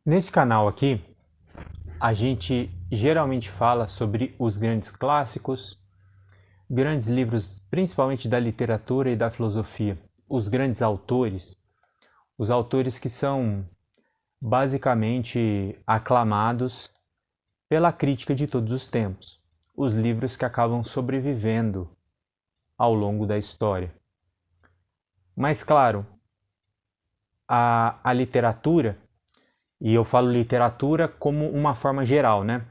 Nesse canal aqui, a gente geralmente fala sobre os grandes clássicos, grandes livros, principalmente da literatura e da filosofia, os grandes autores, os autores que são basicamente aclamados pela crítica de todos os tempos, os livros que acabam sobrevivendo ao longo da história. Mas, claro, a literatura, e eu falo literatura como uma forma geral, né?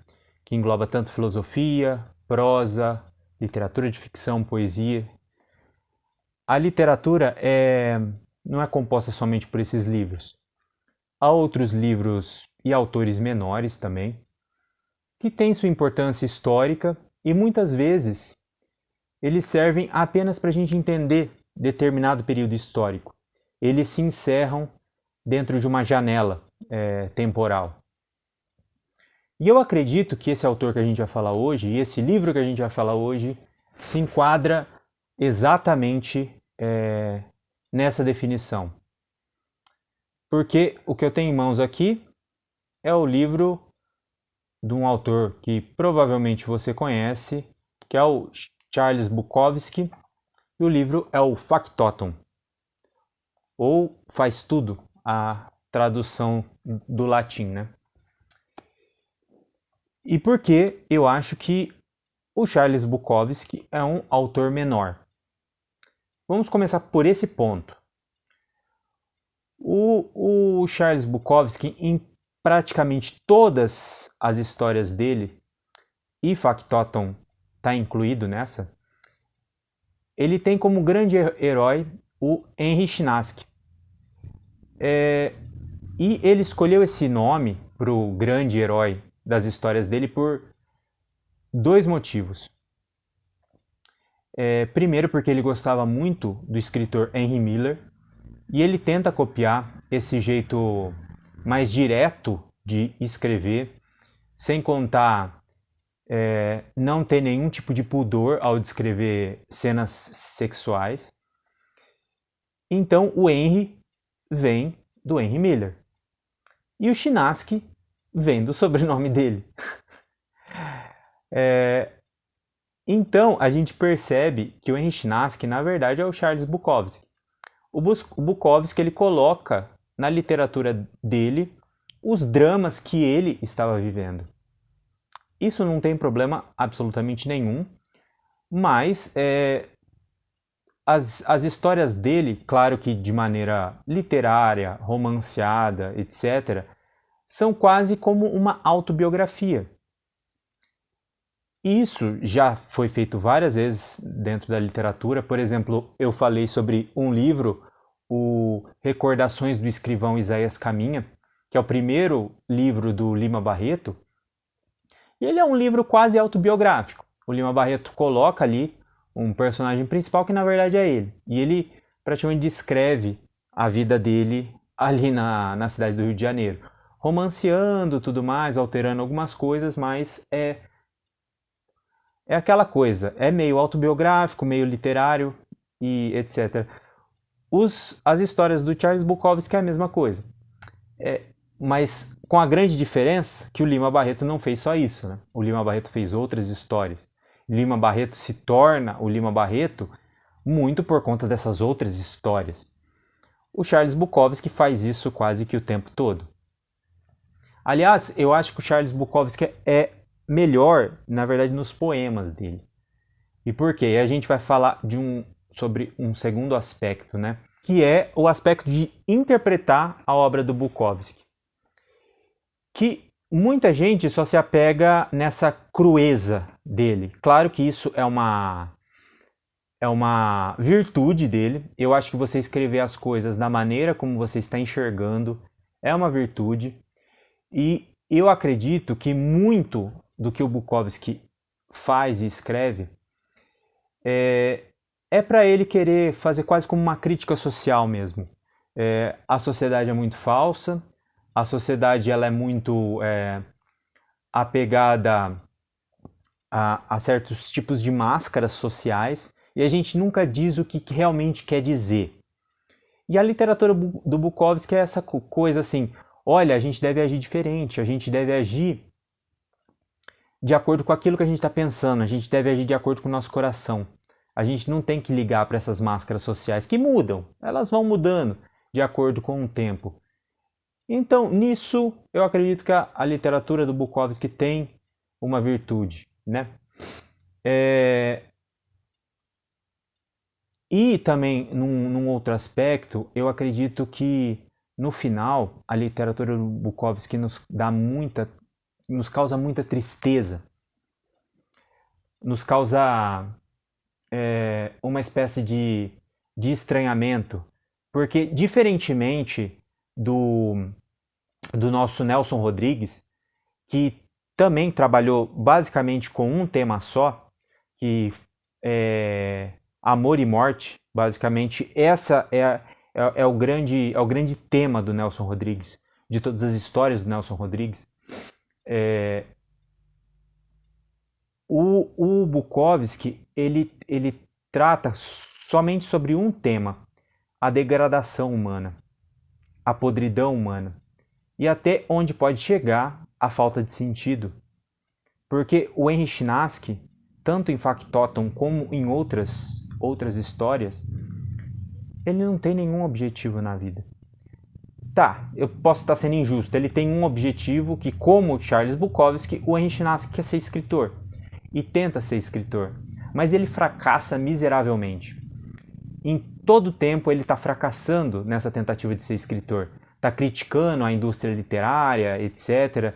Que engloba tanto filosofia, prosa, literatura de ficção, poesia. A literatura não é composta somente por esses livros. Há outros livros e autores menores também, que têm sua importância histórica e muitas vezes eles servem apenas para a gente entender determinado período histórico. Eles se encerram dentro de uma janela temporal. E eu acredito que esse autor que a gente vai falar hoje, e esse livro que a gente vai falar hoje, se enquadra exatamente nessa definição. Porque o que eu tenho em mãos aqui é o livro de um autor que provavelmente você conhece, que é o Charles Bukowski, e o livro é o Factotum, ou Faz Tudo, a tradução do latim, né? E por que eu acho que o Charles Bukowski é um autor menor? Vamos começar por esse ponto. O Charles Bukowski, em praticamente todas as histórias dele, e Factotum está incluído nessa, ele tem como grande herói o Henry Chinaski. E ele escolheu esse nome para o grande herói das histórias dele por dois motivos. Primeiro, porque ele gostava muito do escritor Henry Miller, e ele tenta copiar esse jeito mais direto de escrever, sem contar não ter nenhum tipo de pudor ao descrever cenas sexuais. Então o Henry vem do Henry Miller. E o Chinaski vem do sobrenome dele. Então a gente percebe que o Henry Chinaski, na verdade, é o Charles Bukowski. O Bukowski ele coloca na literatura dele os dramas que ele estava vivendo. Isso não tem problema absolutamente nenhum, mas as histórias dele, claro que de maneira literária, romanceada, etc., são quase como uma autobiografia. Isso já foi feito várias vezes dentro da literatura. Por exemplo, eu falei sobre um livro, o Recordações do Escrivão Isaías Caminha, que é o primeiro livro do Lima Barreto. E ele é um livro quase autobiográfico. O Lima Barreto coloca ali um personagem principal que na verdade é ele. E ele praticamente descreve a vida dele ali na cidade do Rio de Janeiro. Romanceando tudo mais, alterando algumas coisas, mas é aquela coisa, é meio autobiográfico, meio literário e etc. As histórias do Charles Bukowski é a mesma coisa. Mas com a grande diferença que o Lima Barreto não fez só isso, né? O Lima Barreto fez outras histórias. O Lima Barreto se torna o Lima Barreto muito por conta dessas outras histórias. O Charles Bukowski faz isso quase que o tempo todo. Aliás, eu acho que o Charles Bukowski é melhor, na verdade, nos poemas dele. E por quê? A gente vai falar sobre um segundo aspecto, né? Que é o aspecto de interpretar a obra do Bukowski. Que muita gente só se apega nessa crueza dele. Claro que isso é uma virtude dele. Eu acho que você escrever as coisas da maneira como você está enxergando é uma virtude. E eu acredito que muito do que o Bukowski faz e escreve é para ele querer fazer quase como uma crítica social mesmo. A sociedade é muito falsa, a sociedade ela é muito apegada a certos tipos de máscaras sociais e a gente nunca diz o que realmente quer dizer. E a literatura do Bukowski é essa coisa assim, olha, a gente deve agir diferente, a gente deve agir de acordo com aquilo que a gente está pensando, a gente deve agir de acordo com o nosso coração. A gente não tem que ligar para essas máscaras sociais que mudam, elas vão mudando de acordo com o tempo. Então, nisso, eu acredito que a literatura do Bukowski tem uma virtude, né? E também, num outro aspecto, eu acredito que, no final, a literatura do Bukowski nos causa muita tristeza, nos causa uma espécie de estranhamento, porque, diferentemente do nosso Nelson Rodrigues, que também trabalhou basicamente com um tema só, que é amor e morte, basicamente, essa é o grande tema do Nelson Rodrigues, de todas as histórias do Nelson Rodrigues. O Bukowski, ele trata somente sobre um tema, a degradação humana, a podridão humana, e até onde pode chegar a falta de sentido. Porque o Henry Chinaski, tanto em Factotum como em outras histórias, ele não tem nenhum objetivo na vida. Tá, eu posso estar sendo injusto, ele tem um objetivo que, como Charles Bukowski, o Henry Chinaski quer ser escritor e tenta ser escritor, mas ele fracassa miseravelmente. Em todo tempo ele está fracassando nessa tentativa de ser escritor, está criticando a indústria literária, etc.,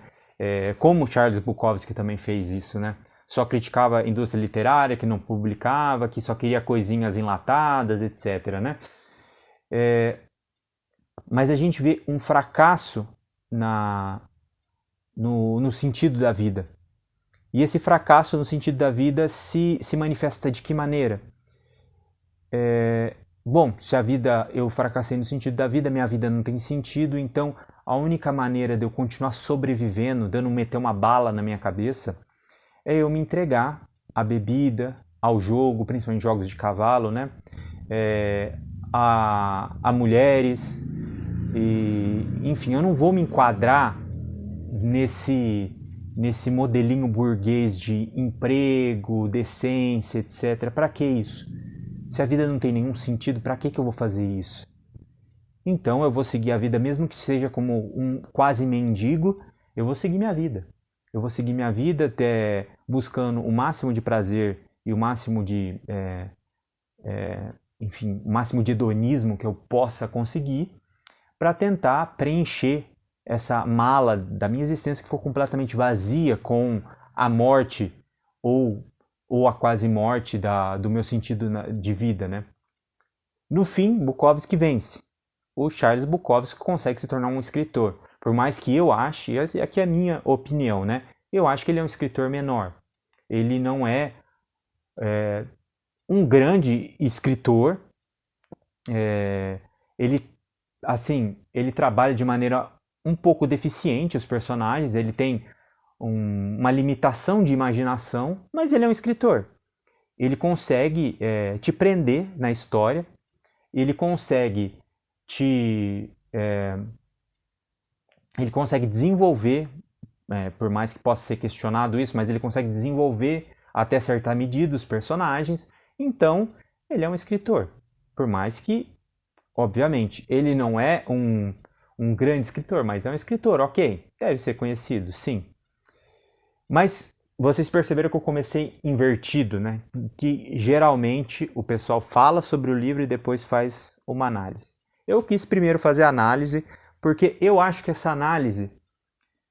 como Charles Bukowski também fez isso, né? Só criticava a indústria literária, que não publicava, que só queria coisinhas enlatadas, etc., né? Mas a gente vê um fracasso no sentido da vida. E esse fracasso no sentido da vida se manifesta de que maneira? Bom, se eu fracassei no sentido da vida, minha vida não tem sentido, então a única maneira de eu continuar sobrevivendo, de eu não meter uma bala na minha cabeça, é eu me entregar à bebida, ao jogo, principalmente jogos de cavalo, né? A mulheres, e, enfim, eu não vou me enquadrar nesse modelinho burguês de emprego, decência, etc. Para que isso? Se a vida não tem nenhum sentido, para que eu vou fazer isso? Então eu vou seguir a vida, mesmo que seja como um quase mendigo, eu vou seguir minha vida. Eu vou seguir minha vida até buscando o máximo de prazer e o máximo de, enfim, o máximo de hedonismo que eu possa conseguir para tentar preencher essa mala da minha existência que ficou completamente vazia com a morte ou a quase morte do meu sentido de vida, né? No fim, Bukowski vence. O Charles Bukowski consegue se tornar um escritor. Por mais que eu ache, e aqui é a minha opinião, né? Eu acho que ele é um escritor menor. Ele não é um grande escritor. Ele trabalha de maneira um pouco deficiente os personagens, ele tem uma limitação de imaginação, mas ele é um escritor. Ele consegue te prender na história, ele consegue ele consegue desenvolver, por mais que possa ser questionado isso, mas ele consegue desenvolver até certa medida os personagens. Então, ele é um escritor. Por mais que, obviamente, ele não é um grande escritor, mas é um escritor, ok. Deve ser conhecido, sim. Mas vocês perceberam que eu comecei invertido, né? Que geralmente o pessoal fala sobre o livro e depois faz uma análise. Eu quis primeiro fazer a análise, porque eu acho que essa análise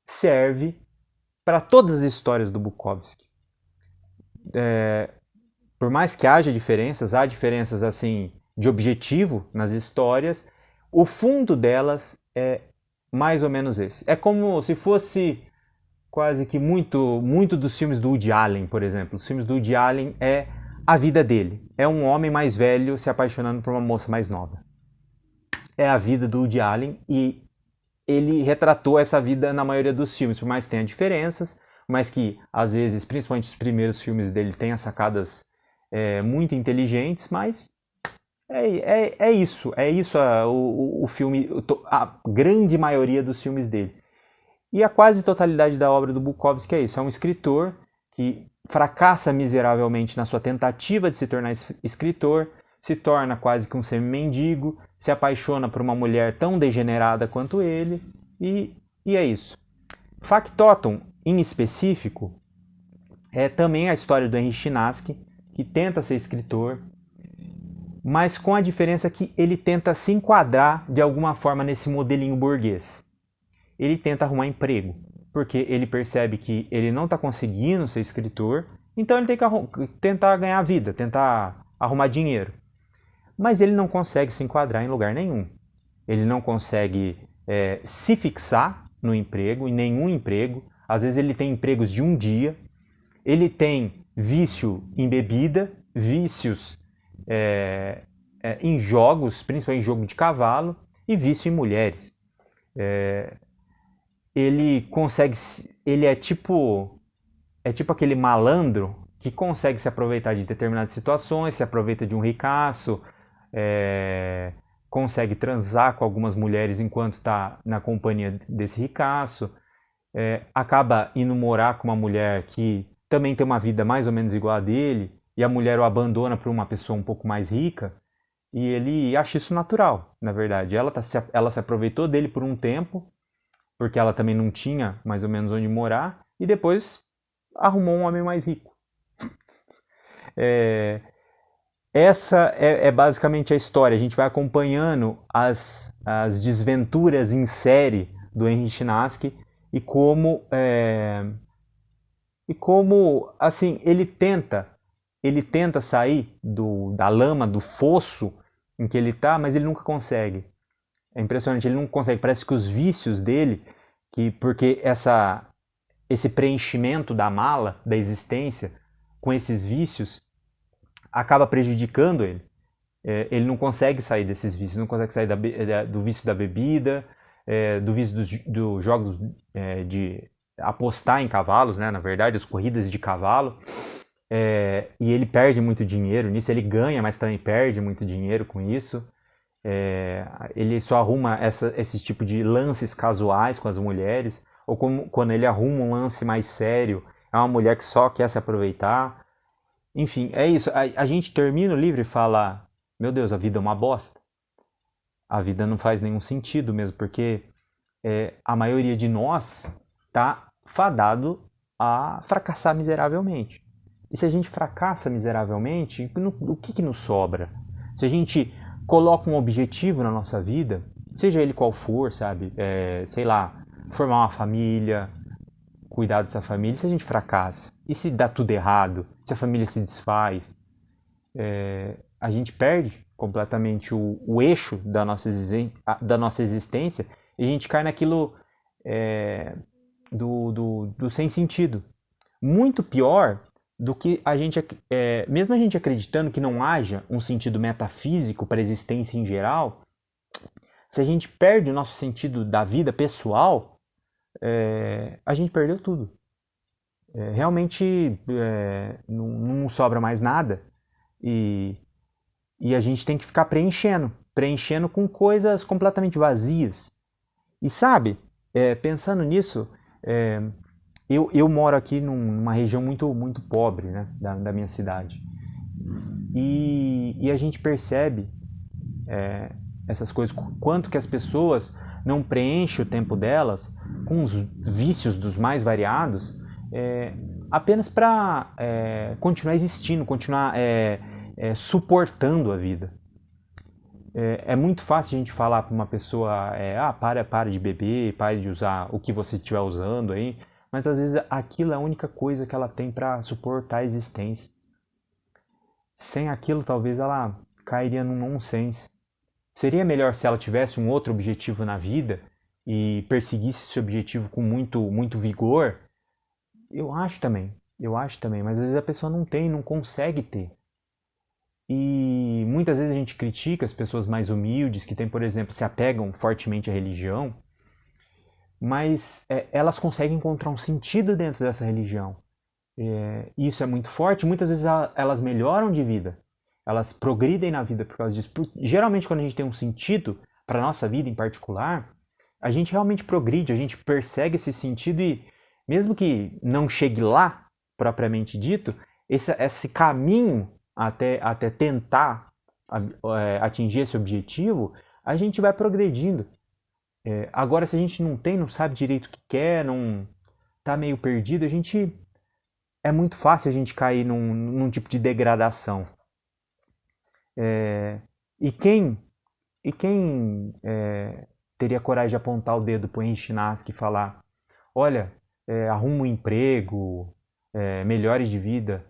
serve para todas as histórias do Bukowski. Por mais que haja diferenças, há diferenças assim de objetivo nas histórias, o fundo delas é mais ou menos esse. É como se fosse quase que muito dos filmes do Woody Allen, por exemplo. Os filmes do Woody Allen é a vida dele. É um homem mais velho se apaixonando por uma moça mais nova. É a vida do Woody Allen e ele retratou essa vida na maioria dos filmes, por mais que tenha diferenças, mas que às vezes, principalmente os primeiros filmes dele, tenha sacadas muito inteligentes, mas É isso o filme, a grande maioria dos filmes dele. E a quase totalidade da obra do Bukowski é isso, é um escritor que fracassa miseravelmente na sua tentativa de se tornar escritor, se torna quase que um semi-mendigo, se apaixona por uma mulher tão degenerada quanto ele, e é isso. Factotum, em específico, é também a história do Henry Chinaski, que tenta ser escritor, mas com a diferença que ele tenta se enquadrar de alguma forma nesse modelinho burguês. Ele tenta arrumar emprego, porque ele percebe que ele não está conseguindo ser escritor, então ele tem que tentar ganhar vida, tentar arrumar dinheiro. Mas ele não consegue se enquadrar em lugar nenhum. Ele não consegue se fixar no emprego, em nenhum emprego. Às vezes ele tem empregos de um dia, ele tem vício em bebida, vícios em jogos, principalmente em jogo de cavalo, e vício em mulheres. Ele consegue, ele é tipo aquele malandro que consegue se aproveitar de determinadas situações, se aproveita de um ricaço, consegue transar com algumas mulheres enquanto está na companhia desse ricaço, acaba indo morar com uma mulher que também tem uma vida mais ou menos igual a dele, e a mulher o abandona para uma pessoa um pouco mais rica, e ele acha isso natural, na verdade. Ela se aproveitou dele por um tempo, porque ela também não tinha mais ou menos onde morar, e depois arrumou um homem mais rico. Essa é basicamente a história. A gente vai acompanhando as desventuras em série do Henry Chinaski e como assim, ele tenta sair da lama, do fosso em que ele está, mas ele nunca consegue. É impressionante, ele não consegue. Parece que os vícios dele, porque esse preenchimento da mala, da existência, com esses vícios, acaba prejudicando ele. Ele não consegue sair desses vícios, não consegue sair do vício da bebida, do vício dos jogos de apostar em cavalos, né, na verdade, as corridas de cavalo. E ele perde muito dinheiro nisso, ele ganha, mas também perde muito dinheiro com isso. Ele só arruma esse tipo de lances casuais com as mulheres, ou quando ele arruma um lance mais sério, é uma mulher que só quer se aproveitar. Enfim, é isso. A gente termina o livro e fala: meu Deus, a vida é uma bosta. A vida não faz nenhum sentido mesmo, porque a maioria de nós está fadado a fracassar miseravelmente. E se a gente fracassa miseravelmente, o que nos sobra? Se a gente coloca um objetivo na nossa vida, seja ele qual for, sabe? Sei lá, formar uma família, cuidar dessa família, se a gente fracassa, e se dá tudo errado, se a família se desfaz, a gente perde completamente o eixo da nossa existência, e a gente cai naquilo do sem sentido. Muito pior do que mesmo a gente acreditando que não haja um sentido metafísico para a existência em geral, se a gente perde o nosso sentido da vida pessoal, a gente perdeu tudo. Realmente não sobra mais nada, e a gente tem que ficar preenchendo com coisas completamente vazias. E sabe, pensando nisso, eu moro aqui numa região muito, muito pobre, né, da minha cidade. E a gente percebe essas coisas, quanto que as pessoas não preenchem o tempo delas com os vícios dos mais variados, apenas para continuar existindo, continuar suportando a vida. É muito fácil a gente falar para uma pessoa, para de beber, pare de usar o que você estiver usando aí, mas às vezes aquilo é a única coisa que ela tem para suportar a existência. Sem aquilo, talvez ela cairia num nonsense. Seria melhor se ela tivesse um outro objetivo na vida e perseguisse esse objetivo com muito, muito vigor? Eu acho também, mas às vezes a pessoa não tem, não consegue ter. E muitas vezes a gente critica as pessoas mais humildes, que tem, por exemplo, se apegam fortemente à religião, mas elas conseguem encontrar um sentido dentro dessa religião. Isso é muito forte, muitas vezes elas melhoram de vida. elas progridem na vida por causa disso. Geralmente, quando a gente tem um sentido para a nossa vida em particular, a gente realmente progride, a gente persegue esse sentido e, mesmo que não chegue lá, propriamente dito, esse caminho até tentar atingir esse objetivo, a gente vai progredindo. Agora, se a gente não sabe direito o que quer, não tá meio perdido, é muito fácil a gente cair num tipo de degradação. E quem teria coragem de apontar o dedo pro Henry Chinaski e falar: olha, arruma um emprego, melhores de vida?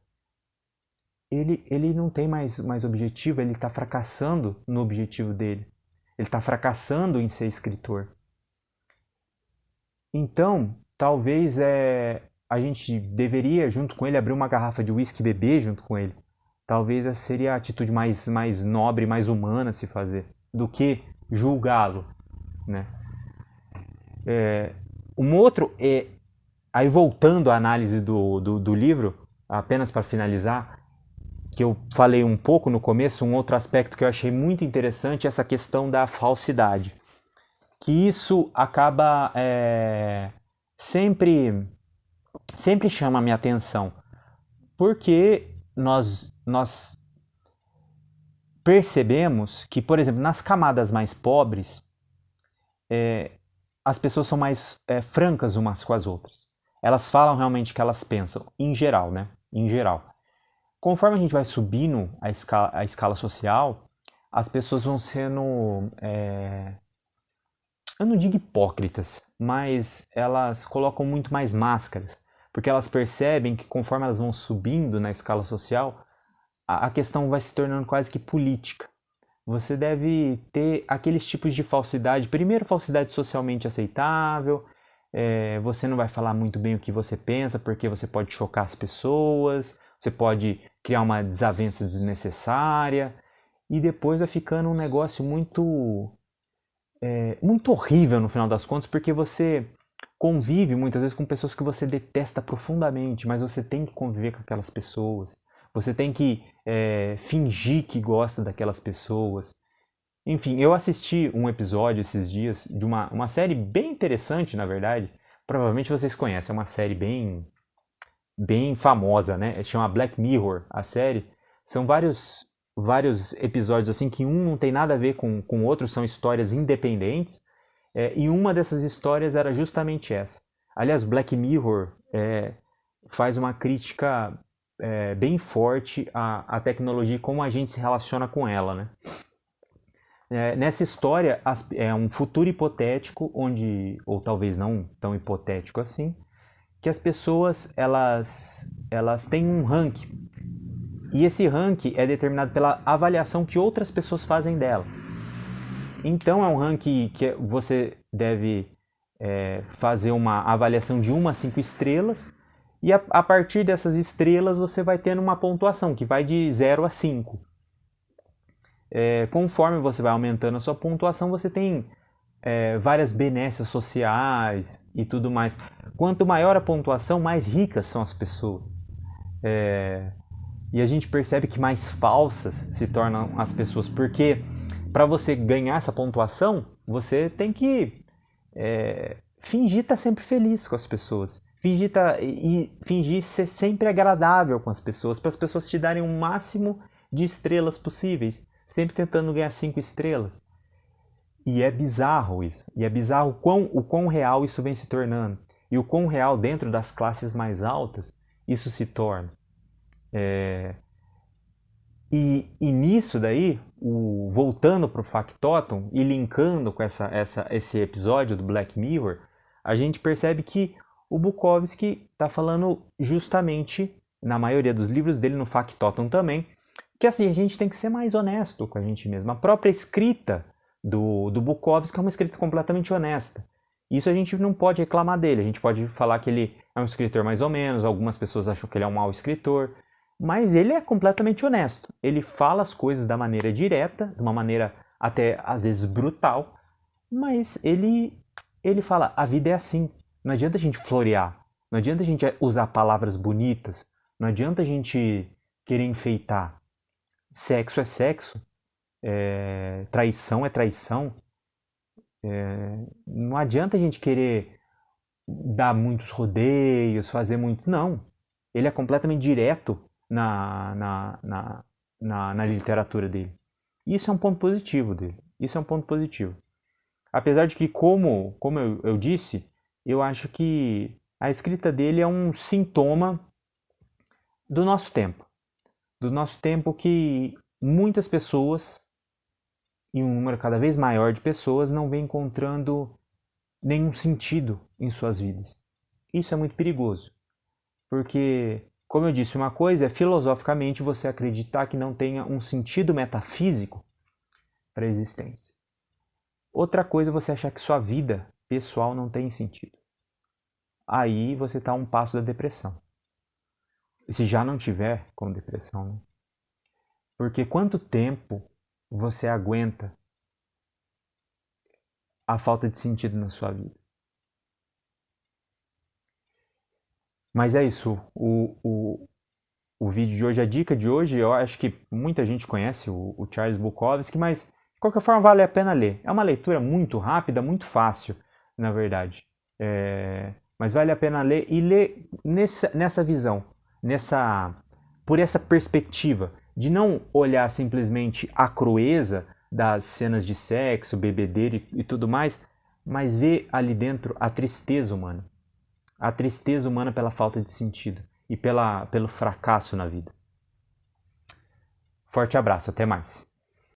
Ele não tem mais objetivo, ele está fracassando no objetivo dele. Ele está fracassando em ser escritor. Então, talvez a gente deveria, junto com ele, abrir uma garrafa de uísque e beber junto com ele. Talvez essa seria a atitude mais nobre, mais humana a se fazer, do que julgá-lo, né? Um outro, aí voltando à análise do livro, apenas para finalizar, que eu falei um pouco no começo, um outro aspecto que eu achei muito interessante é essa questão da falsidade. Que isso acaba sempre chama a minha atenção, porque nós percebemos que, por exemplo, nas camadas mais pobres, as pessoas são mais francas umas com as outras. Elas falam realmente o que elas pensam, em geral, né? Em geral. Conforme a gente vai subindo a escala social, as pessoas vão sendo, eu não digo hipócritas, mas elas colocam muito mais máscaras, porque elas percebem que conforme elas vão subindo na escala social, a questão vai se tornando quase que política. Você deve ter aqueles tipos de falsidade. Primeiro, falsidade socialmente aceitável. Você não vai falar muito bem o que você pensa, porque você pode chocar as pessoas. Você pode criar uma desavença desnecessária. E depois vai ficando um negócio muito horrível no final das contas, porque você convive muitas vezes com pessoas que você detesta profundamente, mas você tem que conviver com aquelas pessoas. Você tem que fingir que gosta daquelas pessoas. Enfim, eu assisti um episódio esses dias de uma série bem interessante, na verdade. Provavelmente vocês conhecem, é uma série bem famosa, né? Chama Black Mirror, a série. São vários episódios assim que um não tem nada a ver com o outro, são histórias independentes. E uma dessas histórias era justamente essa. Aliás, Black Mirror faz uma crítica bem forte à tecnologia e como a gente se relaciona com ela, né? Nessa história, é um futuro hipotético, ou talvez não tão hipotético assim, que as pessoas elas têm um ranking. E esse ranking é determinado pela avaliação que outras pessoas fazem dela. Então é um ranking que você deve fazer uma avaliação de 1 a 5 estrelas, e a partir dessas estrelas você vai tendo uma pontuação que vai de 0 a 5. Conforme você vai aumentando a sua pontuação, você tem várias benesses sociais e tudo mais. Quanto maior a pontuação, mais ricas são as pessoas. E a gente percebe que mais falsas se tornam as pessoas, porque para você ganhar essa pontuação, você tem que fingir estar sempre feliz com as pessoas. Fingir ser sempre agradável com as pessoas, para as pessoas te darem o máximo de estrelas possíveis, sempre tentando ganhar 5 estrelas. E é bizarro isso. E é bizarro o quão real isso vem se tornando. E o quão real dentro das classes mais altas isso se torna. E nisso daí, voltando para o factotum e linkando com esse episódio do Black Mirror, a gente percebe que o Bukowski está falando justamente, na maioria dos livros dele, no factotum também, que assim, a gente tem que ser mais honesto com a gente mesmo. A própria escrita do Bukowski é uma escrita completamente honesta. Isso a gente não pode reclamar dele. A gente pode falar que ele é um escritor mais ou menos, algumas pessoas acham que ele é um mau escritor, mas ele é completamente honesto. Ele fala as coisas da maneira direta, de uma maneira até às vezes brutal, mas ele fala, a vida é assim. Não adianta a gente florear, não adianta a gente usar palavras bonitas, não adianta a gente querer enfeitar. sexo é sexo, traição é traição. Não adianta a gente querer dar muitos rodeios, fazer muito. Não. Ele é completamente direto na literatura dele. Isso é um ponto positivo dele. Isso é um ponto positivo. Apesar de que, como eu disse, eu acho que a escrita dele é um sintoma do nosso tempo. Do nosso tempo que muitas pessoas, e um número cada vez maior de pessoas, não vem encontrando nenhum sentido em suas vidas. Isso é muito perigoso, porque, como eu disse, uma coisa é filosoficamente você acreditar que não tenha um sentido metafísico para a existência. Outra coisa é você achar que sua vida pessoal não tem sentido. Aí você está a um passo da depressão. E se já não tiver com depressão, né? Porque quanto tempo você aguenta a falta de sentido na sua vida? Mas é isso. O vídeo de hoje, a dica de hoje, eu acho que muita gente conhece o Charles Bukowski, mas de qualquer forma vale a pena ler. É uma leitura muito rápida, muito fácil, na verdade. Mas vale a pena ler e ler nessa visão, por essa perspectiva, de não olhar simplesmente a crueza das cenas de sexo, bebedeira e tudo mais, mas ver ali dentro a tristeza humana. A tristeza humana pela falta de sentido e pelo fracasso na vida. Forte abraço, até mais.